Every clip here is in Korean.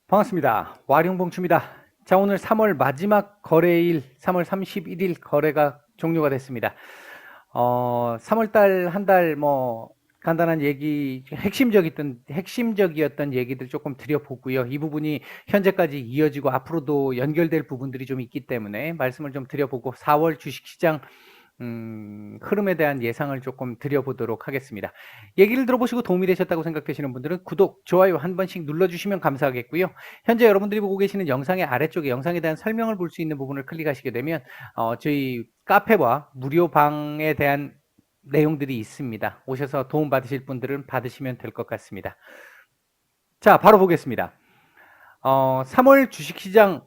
반갑습니다. 와룡봉추입니다. 자, 오늘 3월 마지막 거래일 3월 31일 거래가 종료가 됐습니다. 3월달 한 달 간단한 얘기, 핵심적이었던 얘기들 조금 드려보고요. 이 부분이 현재까지 이어지고 앞으로도 연결될 부분들이 좀 있기 때문에 말씀을 좀 드려보고 4월 주식시장 흐름에 대한 예상을 조금 드려보도록 하겠습니다. 얘기를 들어보시고 도움이 되셨다고 생각되시는 분들은 구독, 좋아요 한 번씩 눌러주시면 감사하겠고요. 현재 여러분들이 보고 계시는 영상의 아래쪽에 영상에 대한 설명을 볼 수 있는 부분을 클릭하시게 되면 저희 카페와 무료 방에 대한 내용들이 있습니다. 오셔서 도움 받으실 분들은 받으시면 될 것 같습니다. 자, 바로 보겠습니다. 3월 주식시장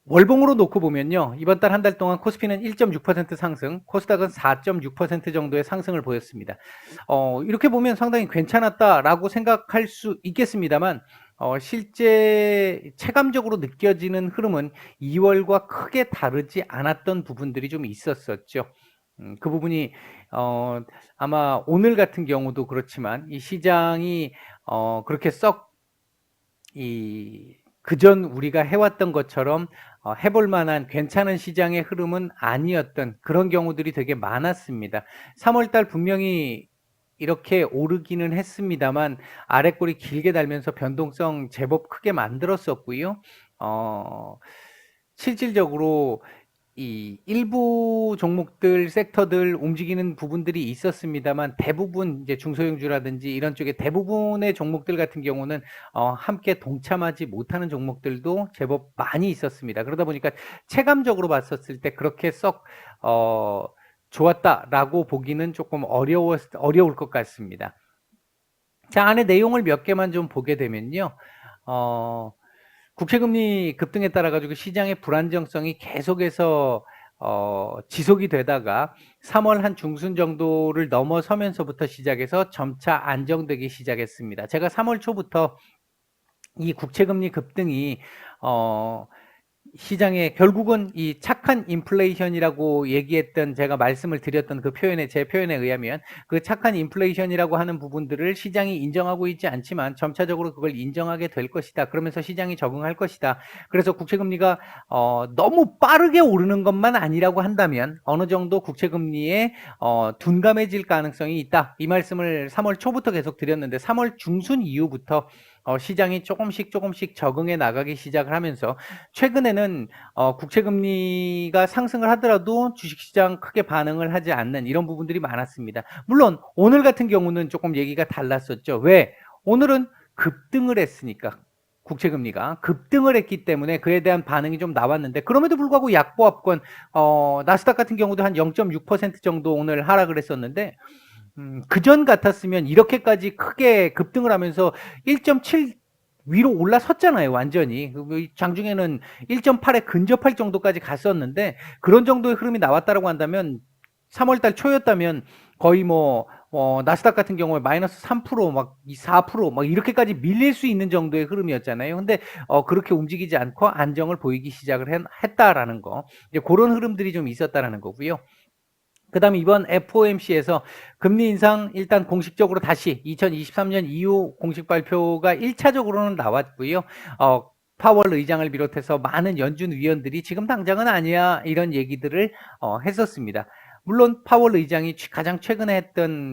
월봉으로 놓고 보면요. 이번 달 한 달 동안 코스피는 1.6% 상승, 코스닥은 4.6% 정도의 상승을 보였습니다. 이렇게 보면 상당히 괜찮았다라고 생각할 수 있겠습니다만, 실제 체감적으로 느껴지는 흐름은 2월과 크게 다르지 않았던 부분들이 좀 있었었죠. 그 부분이, 아마 오늘 같은 경우도 그렇지만, 이 시장이, 그렇게 그전 우리가 해왔던 것처럼 해볼 만한 괜찮은 시장의 흐름은 아니었던 그런 경우들이 되게 많았습니다. 3월달 분명히 이렇게 오르기는 했습니다만 아래꼬리 길게 달면서 변동성 제법 크게 만들었었고요. 실질적으로 이 일부 종목들, 섹터들 움직이는 부분들이 있었습니다만 대부분 이제 중소형주라든지 이런 쪽에 대부분의 종목들 같은 경우는 함께 동참하지 못하는 종목들도 제법 많이 있었습니다. 그러다 보니까 체감적으로 봤었을 때 그렇게 썩 좋았다라고 보기는 조금 어려울 것 같습니다. 자, 안에 내용을 몇 개만 좀 보게 되면요. 국채금리 급등에 따라 가지고 시장의 불안정성이 계속해서 지속이 되다가 3월 한 중순 정도를 넘어서면서부터 시작해서 점차 안정되기 시작했습니다. 제가 3월 초부터 이 국채금리 급등이 시장에 결국은 이 착한 인플레이션이라고 얘기했던 제가 말씀을 드렸던 제 표현에 의하면 그 착한 인플레이션이라고 하는 부분들을 시장이 인정하고 있지 않지만 점차적으로 그걸 인정하게 될 것이다. 그러면서 시장이 적응할 것이다. 그래서 국채금리가 너무 빠르게 오르는 것만 아니라고 한다면 어느 정도 국채금리에 둔감해질 가능성이 있다. 이 말씀을 3월 초부터 계속 드렸는데 3월 중순 이후부터 시장이 조금씩 적응해 나가기 시작을 하면서 최근에는 국채금리가 상승을 하더라도 주식시장 크게 반응을 하지 않는 이런 부분들이 많았습니다. 물론 오늘 같은 경우는 조금 얘기가 달랐었죠. 왜? 오늘은 급등을 했으니까. 국채금리가 급등을 했기 때문에 그에 대한 반응이 좀 나왔는데 그럼에도 불구하고 약보합권 나스닥 같은 경우도 한 0.6% 정도 오늘 하락을 했었는데 그전 같았으면 이렇게까지 크게 급등을 하면서 1.7 위로 올라섰잖아요, 완전히. 장중에는 1.8에 근접할 정도까지 갔었는데 그런 정도의 흐름이 나왔다라고 한다면 3월달 초였다면 거의 나스닥 같은 경우에 마이너스 3%, 막 4%, 막 이렇게까지 밀릴 수 있는 정도의 흐름이었잖아요. 근데 그렇게 움직이지 않고 안정을 보이기 시작을 했다라는 거. 이제 그런 흐름들이 좀 있었다라는 거고요. 그 다음에 이번 FOMC에서 금리 인상 일단 공식적으로 다시 2023년 이후 공식 발표가 1차적으로는 나왔고요. 파월 의장을 비롯해서 많은 연준 위원들이 지금 당장은 아니야 이런 얘기들을 했었습니다. 물론 파월 의장이 가장 최근에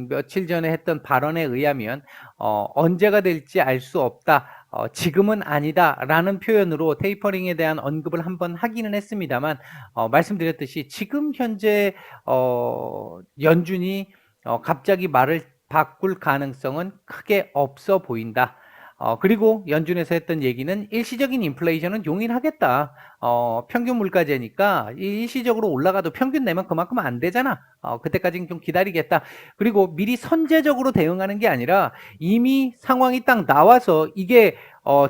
며칠 전에 했던 발언에 의하면 언제가 될지 알 수 없다. 지금은 아니다라는 표현으로 테이퍼링에 대한 언급을 한번 하기는 했습니다만 말씀드렸듯이 지금 현재 연준이 갑자기 말을 바꿀 가능성은 크게 없어 보인다. 그리고 연준에서 했던 얘기는 일시적인 인플레이션은 용인하겠다. 평균 물가제니까 일시적으로 올라가도 평균 내면 그만큼 안 되잖아. 그때까지는 좀 기다리겠다. 그리고 미리 선제적으로 대응하는 게 아니라 이미 상황이 딱 나와서 이게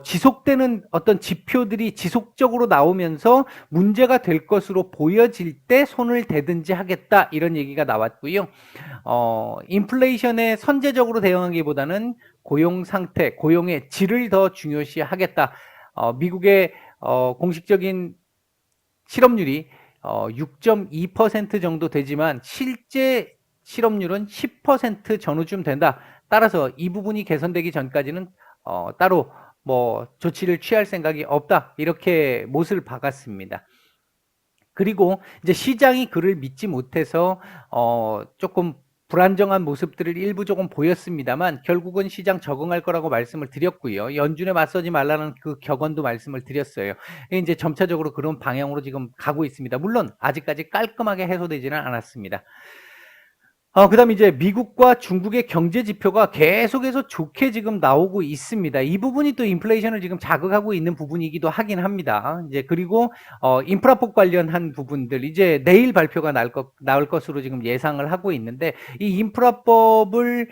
지속되는 어떤 지표들이 지속적으로 나오면서 문제가 될 것으로 보여질 때 손을 대든지 하겠다. 이런 얘기가 나왔고요. 인플레이션에 선제적으로 대응하기보다는 고용 상태, 고용의 질을 더 중요시 하겠다. 미국의 공식적인 실업률이 6.2% 정도 되지만 실제 실업률은 10% 전후쯤 된다. 따라서 이 부분이 개선되기 전까지는 따로 뭐 조치를 취할 생각이 없다. 이렇게 못을 박았습니다. 그리고 이제 시장이 그를 믿지 못해서 조금 불안정한 모습들을 일부 조금 보였습니다만 결국은 시장 적응할 거라고 말씀을 드렸고요. 연준에 맞서지 말라는 그 격언도 말씀을 드렸어요. 이제 점차적으로 그런 방향으로 지금 가고 있습니다. 물론 아직까지 깔끔하게 해소되지는 않았습니다. 그다음에 이제 미국과 중국의 경제 지표가 계속해서 좋게 지금 나오고 있습니다. 이 부분이 또 인플레이션을 지금 자극하고 있는 부분이기도 하긴 합니다. 이제 그리고 인프라법 관련한 부분들 이제 내일 발표가 나올 것으로 지금 예상을 하고 있는데 이 인프라법을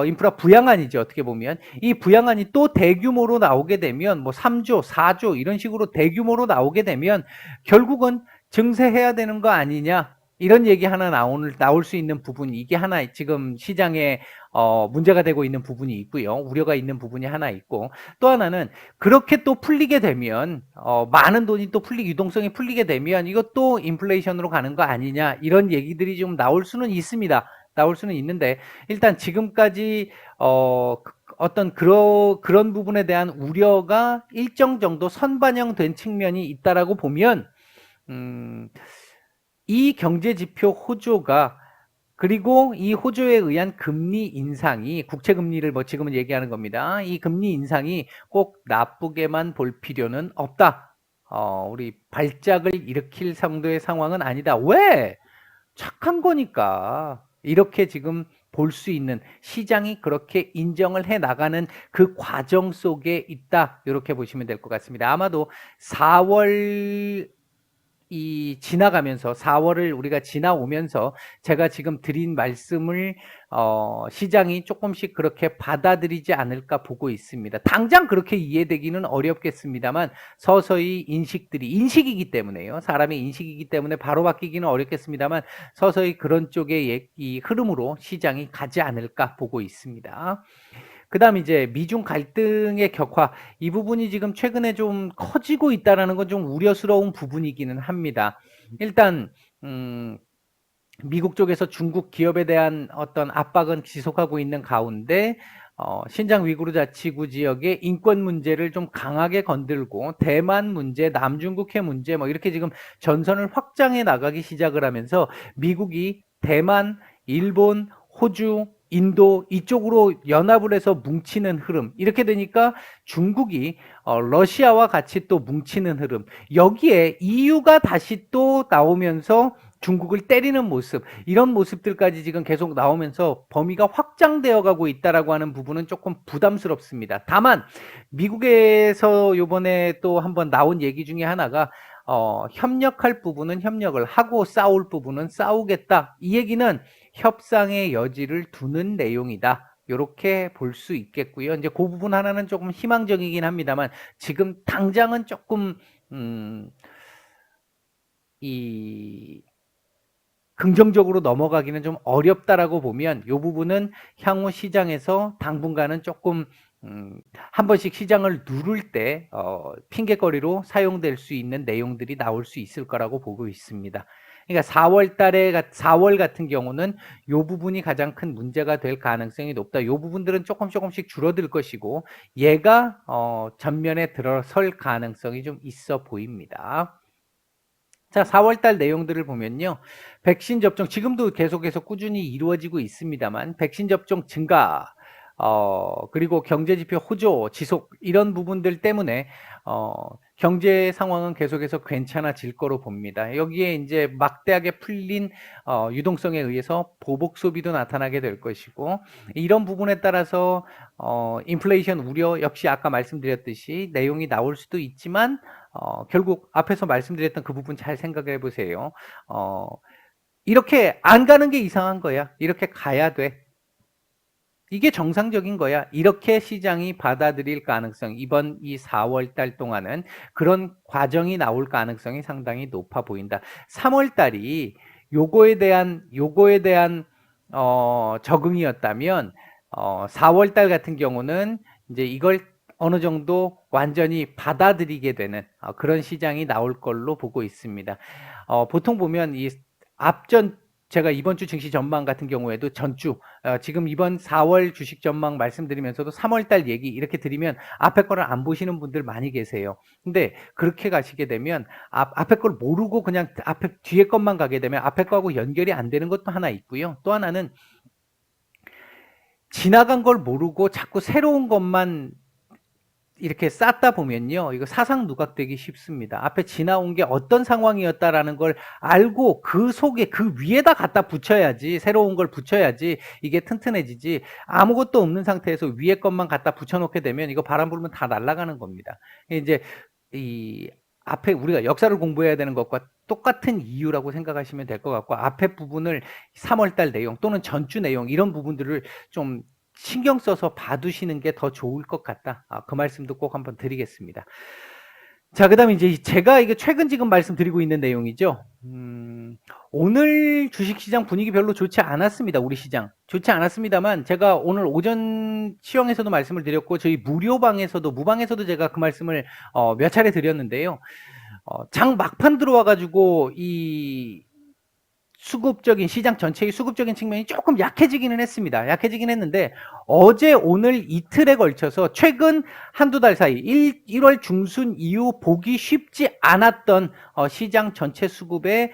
인프라 부양안이죠. 어떻게 보면 이 부양안이 또 대규모로 나오게 되면 뭐 3조, 4조 이런 식으로 대규모로 나오게 되면 결국은 증세해야 되는 거 아니냐? 이런 얘기 하나 나올 수 있는 부분이 이게 하나 지금 시장에 문제가 되고 있는 부분이 있고요. 우려가 있는 부분이 하나 있고 또 하나는 그렇게 또 풀리게 되면 많은 돈이 또 유동성이 풀리게 되면 이것도 인플레이션으로 가는 거 아니냐 이런 얘기들이 좀 나올 수는 있습니다. 나올 수는 있는데 일단 지금까지 어떤 그런 부분에 대한 우려가 일정 정도 선반영된 측면이 있다라고 보면 이 경제지표 호조가 그리고 이 호조에 의한 금리 인상이 국채 금리를 뭐 지금은 얘기하는 겁니다. 이 금리 인상이 꼭 나쁘게만 볼 필요는 없다. 우리 발작을 일으킬 정도의 상황은 아니다. 왜? 착한 거니까. 이렇게 지금 볼 수 있는 시장이 그렇게 인정을 해 나가는 그 과정 속에 있다. 이렇게 보시면 될 것 같습니다. 아마도 4월 지나가면서 4월을 우리가 지나오면서 제가 지금 드린 말씀을 시장이 조금씩 그렇게 받아들이지 않을까 보고 있습니다. 당장 그렇게 이해되기는 어렵겠습니다만 서서히 인식이기 때문에요. 사람의 인식이기 때문에 바로 바뀌기는 어렵겠습니다만 서서히 그런 쪽의 이 흐름으로 시장이 가지 않을까 보고 있습니다. 그다음 이제 미중 갈등의 격화 이 부분이 지금 최근에 좀 커지고 있다라는 건 좀 우려스러운 부분이기는 합니다. 일단 미국 쪽에서 중국 기업에 대한 어떤 압박은 지속하고 있는 가운데 신장 위구르 자치구 지역의 인권 문제를 좀 강하게 건들고 대만 문제, 남중국해 문제 뭐 이렇게 지금 전선을 확장해 나가기 시작을 하면서 미국이 대만, 일본, 호주, 인도 이쪽으로 연합을 해서 뭉치는 흐름 이렇게 되니까 중국이 러시아와 같이 또 뭉치는 흐름 여기에 EU가 다시 또 나오면서 중국을 때리는 모습 이런 모습들까지 지금 계속 나오면서 범위가 확장되어 가고 있다라고 하는 부분은 조금 부담스럽습니다. 다만 미국에서 요번에 또 한번 나온 얘기 중에 하나가 협력할 부분은 협력을 하고 싸울 부분은 싸우겠다. 이 얘기는 협상의 여지를 두는 내용이다. 이렇게 볼 수 있겠고요. 이제 그 부분 하나는 조금 희망적이긴 합니다만 지금 당장은 조금 이 긍정적으로 넘어가기는 좀 어렵다라고 보면 이 부분은 향후 시장에서 당분간은 조금 한 번씩 시장을 누를 때 핑계거리로 사용될 수 있는 내용들이 나올 수 있을 거라고 보고 있습니다. 그러니까 4월 같은 경우는 이 부분이 가장 큰 문제가 될 가능성이 높다. 이 부분들은 조금씩 줄어들 것이고 얘가 전면에 들어설 가능성이 좀 있어 보입니다. 자, 4월 달 내용들을 보면요. 백신 접종 지금도 계속해서 꾸준히 이루어지고 있습니다만 백신 접종 증가 그리고 경제 지표 호조 지속 이런 부분들 때문에 경제 상황은 계속해서 괜찮아질 거로 봅니다. 여기에 이제 막대하게 풀린 유동성에 의해서 보복 소비도 나타나게 될 것이고 이런 부분에 따라서 인플레이션 우려 역시 아까 말씀드렸듯이 내용이 나올 수도 있지만 결국 앞에서 말씀드렸던 그 부분 잘 생각해 보세요. 이렇게 안 가는 게 이상한 거야. 이렇게 가야 돼. 이게 정상적인 거야. 이렇게 시장이 받아들일 가능성, 이번 이 4월 달 동안은 그런 과정이 나올 가능성이 상당히 높아 보인다. 3월 달이 요거에 대한 적응이었다면 4월 달 같은 경우는 이제 이걸 어느 정도 완전히 받아들이게 되는 그런 시장이 나올 걸로 보고 있습니다. 보통 보면 이 앞전 제가 이번 주 증시 전망 같은 경우에도 전주, 지금 이번 4월 주식 전망 말씀드리면서도 3월 달 얘기 이렇게 드리면 앞에 거를 안 보시는 분들 많이 계세요. 근데 그렇게 가시게 되면 앞에 걸 모르고 그냥 뒤에 것만 가게 되면 앞에 거하고 연결이 안 되는 것도 하나 있고요. 또 하나는 지나간 걸 모르고 자꾸 새로운 것만 이렇게 쌓다 보면요, 이거 사상 누각되기 쉽습니다. 앞에 지나온 게 어떤 상황이었다라는 걸 알고 그 속에 그 위에다 갖다 붙여야지, 새로운 걸 붙여야지 이게 튼튼해지지, 아무것도 없는 상태에서 위에 것만 갖다 붙여놓게 되면 이거 바람 불면 다 날아가는 겁니다. 이제 이 앞에 우리가 역사를 공부해야 되는 것과 똑같은 이유라고 생각하시면 될 것 같고, 앞에 부분을 3월달 내용 또는 전주 내용 이런 부분들을 좀 신경 써서 봐두시는 게 더 좋을 것 같다. 그 말씀도 꼭 한번 드리겠습니다. 자, 그 다음에 이제 제가 이게 최근 지금 말씀드리고 있는 내용이죠. 오늘 주식시장 분위기 별로 좋지 않았습니다. 우리 시장. 좋지 않았습니다만 제가 오늘 오전 시황에서도 말씀을 드렸고 저희 무료방에서도 무방에서도 제가 그 말씀을 몇 차례 드렸는데요. 장 막판 들어와가지고 이 수급적인 시장 전체의 수급적인 측면이 조금 약해지기는 했습니다. 약해지긴 했는데 어제 오늘 이틀에 걸쳐서 최근 한두 달 사이 1월 중순 이후 보기 쉽지 않았던 시장 전체 수급의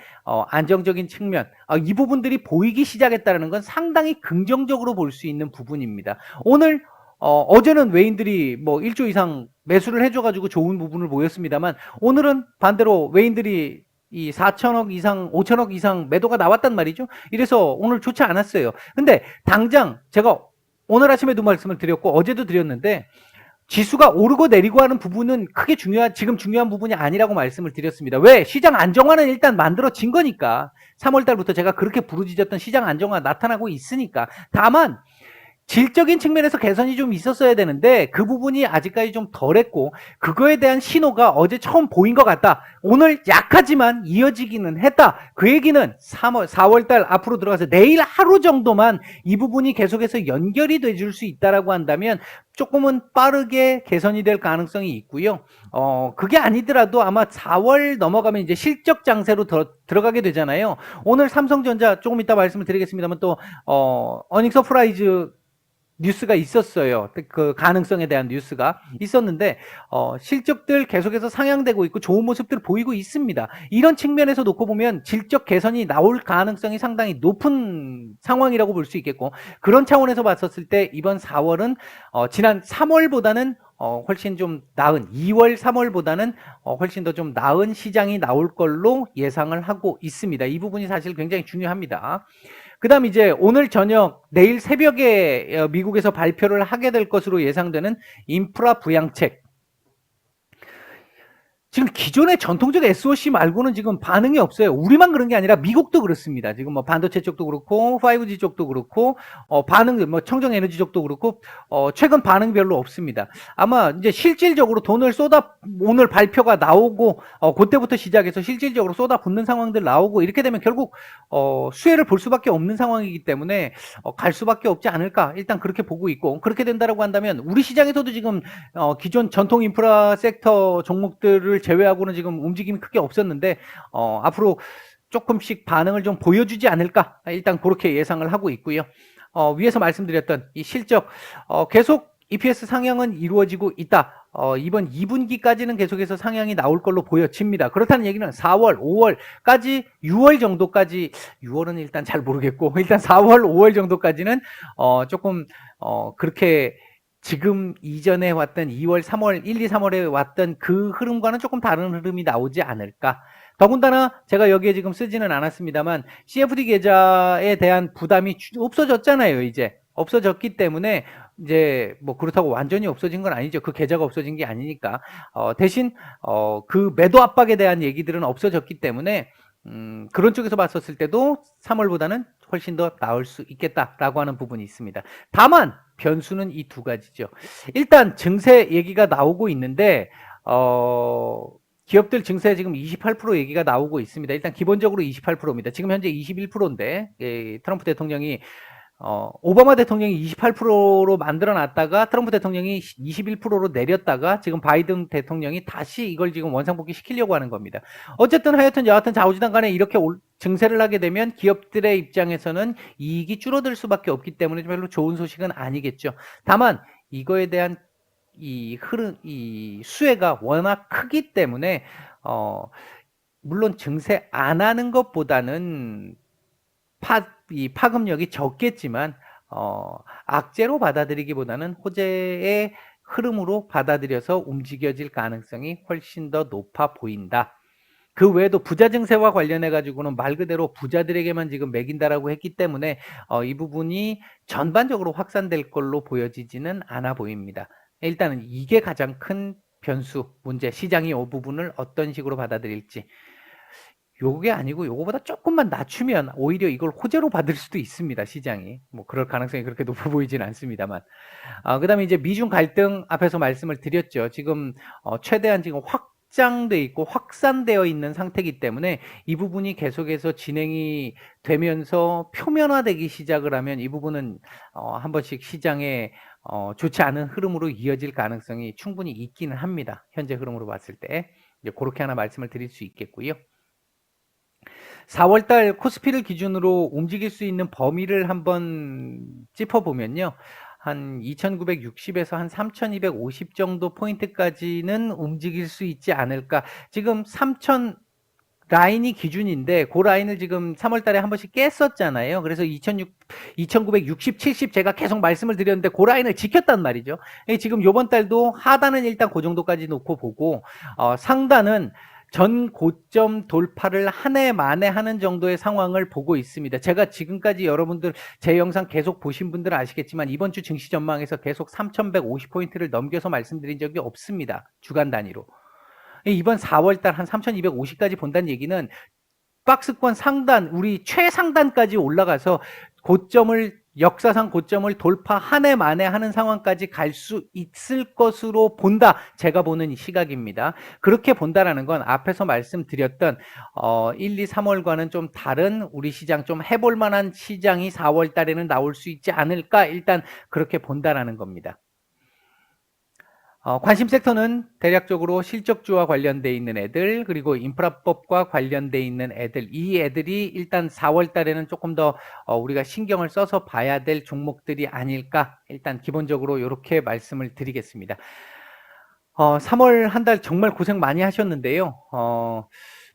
안정적인 측면, 이 부분들이 보이기 시작했다는 건 상당히 긍정적으로 볼 수 있는 부분입니다. 오늘 어제는 외인들이 뭐 1조 이상 매수를 해줘가지고 좋은 부분을 보였습니다만 오늘은 반대로 외인들이 이 4천억 이상, 5천억 이상 매도가 나왔단 말이죠. 이래서 오늘 좋지 않았어요. 근데 당장 제가 오늘 아침에도 말씀을 드렸고 어제도 드렸는데 지수가 오르고 내리고 하는 부분은 크게 지금 중요한 부분이 아니라고 말씀을 드렸습니다. 왜? 시장 안정화는 일단 만들어진 거니까. 3월 달부터 제가 그렇게 부르짖었던 시장 안정화 나타나고 있으니까. 다만 질적인 측면에서 개선이 좀 있었어야 되는데 그 부분이 아직까지 좀 덜했고 그거에 대한 신호가 어제 처음 보인 것 같다. 오늘 약하지만 이어지기는 했다. 그 얘기는 4월달 앞으로 들어가서 내일 하루 정도만 이 부분이 계속해서 연결이 돼줄 수 있다라고 한다면 조금은 빠르게 개선이 될 가능성이 있고요. 그게 아니더라도 아마 4월 넘어가면 이제 실적 장세로 들어가게 되잖아요. 오늘 삼성전자 조금 이따 말씀을 드리겠습니다만 또 어닝 서프라이즈 뉴스가 있었어요. 그 가능성에 대한 뉴스가 있었는데 실적들 계속해서 상향되고 있고 좋은 모습들 보이고 있습니다. 이런 측면에서 놓고 보면 질적 개선이 나올 가능성이 상당히 높은 상황이라고 볼 수 있겠고 그런 차원에서 봤었을 때 이번 4월은 지난 3월보다는 훨씬 좀 나은 2월 3월보다는 훨씬 더 좀 나은 시장이 나올 걸로 예상을 하고 있습니다. 이 부분이 사실 굉장히 중요합니다. 그 다음 이제 오늘 저녁 내일 새벽에 미국에서 발표를 하게 될 것으로 예상되는 인프라 부양책. 지금 기존의 전통적 SOC 말고는 지금 반응이 없어요. 우리만 그런 게 아니라 미국도 그렇습니다. 지금 뭐 반도체 쪽도 그렇고 5G 쪽도 그렇고 반응 뭐 청정 에너지 쪽도 그렇고 최근 반응이 별로 없습니다. 아마 이제 실질적으로 돈을 오늘 발표가 나오고 그때부터 시작해서 실질적으로 쏟아붓는 상황들 나오고 이렇게 되면 결국 수혜를 볼 수밖에 없는 상황이기 때문에 갈 수밖에 없지 않을까 일단 그렇게 보고 있고 그렇게 된다라고 한다면 우리 시장에서도 지금 기존 전통 인프라 섹터 종목들을 제외하고는 지금 움직임이 크게 없었는데 앞으로 조금씩 반응을 좀 보여주지 않을까 일단 그렇게 예상을 하고 있고요. 위에서 말씀드렸던 이 실적 계속 EPS 상향은 이루어지고 있다. 이번 2분기까지는 계속해서 상향이 나올 걸로 보여집니다. 그렇다는 얘기는 4월, 5월까지 6월 정도까지 6월은 일단 잘 모르겠고 일단 4월, 5월 정도까지는 조금 그렇게 지금 이전에 왔던 2월, 3월, 1, 2, 3월에 왔던 그 흐름과는 조금 다른 흐름이 나오지 않을까. 더군다나 제가 여기에 지금 쓰지는 않았습니다만 CFD 계좌에 대한 부담이 없어졌잖아요. 이제 없어졌기 때문에 이제 뭐 그렇다고 완전히 없어진 건 아니죠. 그 계좌가 없어진 게 아니니까 대신 그 매도 압박에 대한 얘기들은 없어졌기 때문에 그런 쪽에서 봤었을 때도 3월보다는 훨씬 더 나을 수 있겠다라고 하는 부분이 있습니다. 다만 변수는 이 두 가지죠. 일단 증세 얘기가 나오고 있는데 기업들 증세 지금 28% 얘기가 나오고 있습니다. 일단 기본적으로 28%입니다. 지금 현재 21%인데 트럼프 대통령이 오바마 대통령이 28%로 만들어 놨다가 트럼프 대통령이 21%로 내렸다가 지금 바이든 대통령이 다시 이걸 지금 원상복귀 시키려고 하는 겁니다. 어쨌든 하여튼 여하튼 좌우지단 간에 이렇게 증세를 하게 되면 기업들의 입장에서는 이익이 줄어들 수밖에 없기 때문에 별로 좋은 소식은 아니겠죠. 다만 이거에 대한 이 수혜가 워낙 크기 때문에 물론 증세 안 하는 것보다는 이 파급력이 적겠지만 악재로 받아들이기보다는 호재의 흐름으로 받아들여서 움직여질 가능성이 훨씬 더 높아 보인다. 그 외에도 부자 증세와 관련해 가지고는 말 그대로 부자들에게만 지금 매긴다라고 했기 때문에 이 부분이 전반적으로 확산될 걸로 보여지지는 않아 보입니다. 일단은 이게 가장 큰 변수, 문제, 시장이 이 부분을 어떤 식으로 받아들일지. 요게 아니고 요거보다 조금만 낮추면 오히려 이걸 호재로 받을 수도 있습니다, 시장이. 뭐 그럴 가능성이 그렇게 높아 보이진 않습니다만. 그다음에 이제 미중 갈등 앞에서 말씀을 드렸죠. 지금 최대한 지금 확장돼 있고 확산되어 있는 상태이기 때문에 이 부분이 계속해서 진행이 되면서 표면화되기 시작을 하면 이 부분은 한 번씩 시장에 좋지 않은 흐름으로 이어질 가능성이 충분히 있기는 합니다. 현재 흐름으로 봤을 때. 이제 그렇게 하나 말씀을 드릴 수 있겠고요. 4월달 코스피를 기준으로 움직일 수 있는 범위를 한번 짚어보면요. 한 2960에서 한 3250 정도 포인트까지는 움직일 수 있지 않을까. 지금 3000 라인이 기준인데 그 라인을 지금 3월 달에 한 번씩 깼었잖아요. 그래서 2960, 70 제가 계속 말씀을 드렸는데 그 라인을 지켰단 말이죠. 지금 요번 달도 하단은 일단 그 정도까지 놓고 보고 상단은 전 고점 돌파를 한 해 만에 하는 정도의 상황을 보고 있습니다. 제가 지금까지 여러분들 제 영상 계속 보신 분들은 아시겠지만 이번 주 증시 전망에서 계속 3150포인트를 넘겨서 말씀드린 적이 없습니다. 주간 단위로. 이번 4월달 한 3250까지 본다는 얘기는 박스권 상단, 우리 최상단까지 올라가서 역사상 고점을 돌파 한 해 만에 하는 상황까지 갈 수 있을 것으로 본다. 제가 보는 시각입니다. 그렇게 본다라는 건 앞에서 말씀드렸던 1, 2, 3월과는 좀 다른 우리 시장 좀 해볼 만한 시장이 4월 달에는 나올 수 있지 않을까. 일단 그렇게 본다라는 겁니다. 관심 섹터는 대략적으로 실적주와 관련돼 있는 애들, 그리고 인프라법과 관련돼 있는 애들, 이 애들이 일단 4월 달에는 조금 더 우리가 신경을 써서 봐야 될 종목들이 아닐까. 일단 기본적으로 이렇게 말씀을 드리겠습니다. 3월 한 달 정말 고생 많이 하셨는데요.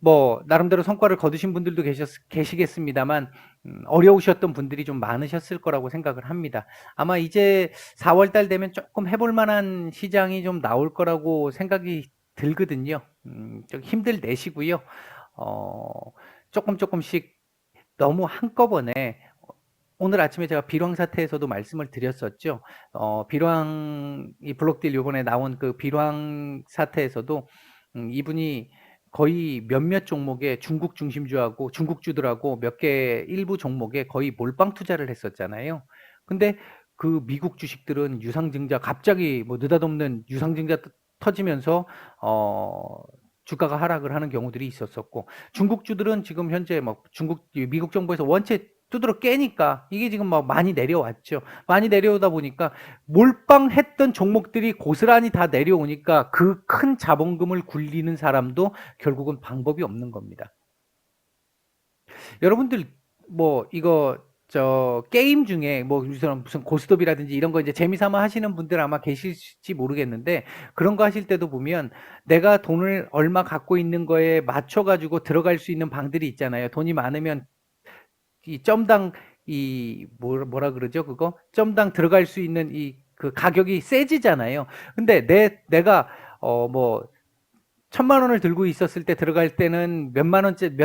뭐 나름대로 성과를 거두신 분들도 계시겠습니다만 어려우셨던 분들이 좀 많으셨을 거라고 생각을 합니다. 아마 이제 4월 달 되면 조금 해볼 만한 시장이 좀 나올 거라고 생각이 들거든요. 좀 힘들 내시고요. 조금씩 너무 한꺼번에 오늘 아침에 제가 비루항 사태에서도 말씀을 드렸었죠. 이 블록딜 요번에 나온 그 비루항 사태에서도 이분이 거의 몇몇 종목에 중국 중심주하고 중국주들하고 몇 개 일부 종목에 거의 몰빵 투자를 했었잖아요. 근데 그 미국 주식들은 유상증자 갑자기 뭐 느닷없는 유상증자 터지면서 주가가 하락을 하는 경우들이 있었었고, 중국주들은 지금 현재 미국 정부에서 원체 두드러 깨니까 이게 지금 막 많이 내려왔죠. 많이 내려오다 보니까 몰빵했던 종목들이 고스란히 다 내려오니까 그 큰 자본금을 굴리는 사람도 결국은 방법이 없는 겁니다. 여러분들 뭐 이거 게임 중에 뭐 무슨 고스톱이라든지 이런 거 이제 재미삼아 하시는 분들 아마 계실지 모르겠는데, 그런 거 하실 때도 보면 내가 돈을 얼마 갖고 있는 거에 맞춰 가지고 들어갈 수 있는 방들이 있잖아요. 돈이 많으면 이 점당 뭐라 그러죠? 그거 점당 들어갈 수 있는 그 가격이 세지잖아요. 근데 내가 뭐 1000만 원을 들고 있었을 때 들어갈 때는 몇만 원짜리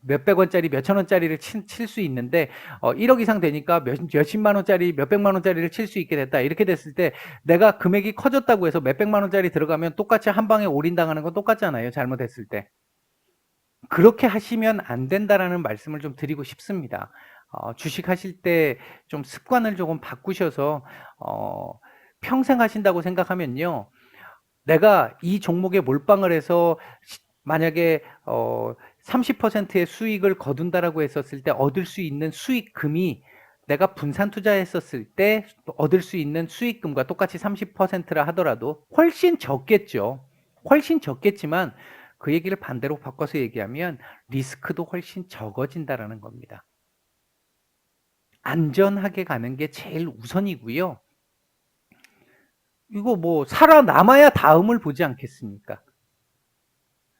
몇백 원짜리 몇천 원짜리를 칠 수 있는데 1억 이상 되니까 몇십만 원짜리 몇백만 원짜리를 칠 수 있게 됐다. 이렇게 됐을 때 내가 금액이 커졌다고 해서 몇백만 원짜리 들어가면 똑같이 한 방에 올인당하는 건 똑같잖아요. 잘못했을 때. 그렇게 하시면 안 된다라는 말씀을 좀 드리고 싶습니다. 주식 하실 때 좀 습관을 조금 바꾸셔서 평생 하신다고 생각하면요. 내가 이 종목에 몰빵을 해서 만약에 30%의 수익을 거둔다라고 했었을 때 얻을 수 있는 수익금이 내가 분산 투자했었을 때 얻을 수 있는 수익금과 똑같이 30%라 하더라도 훨씬 적겠죠. 훨씬 적겠지만 그 얘기를 반대로 바꿔서 얘기하면 리스크도 훨씬 적어진다라는 겁니다. 안전하게 가는 게 제일 우선이고요. 이거 뭐 살아남아야 다음을 보지 않겠습니까?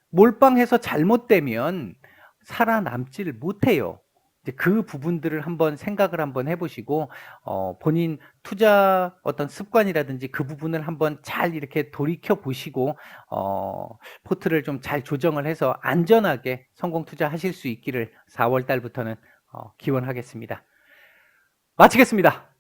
몰빵해서 잘못되면 살아남지를 못해요. 이제 그 부분들을 한번 생각을 한번 해보시고 본인 투자 어떤 습관이라든지 그 부분을 한번 잘 이렇게 돌이켜 보시고 포트를 좀 잘 조정을 해서 안전하게 성공 투자하실 수 있기를 4월 달부터는 기원하겠습니다. 마치겠습니다.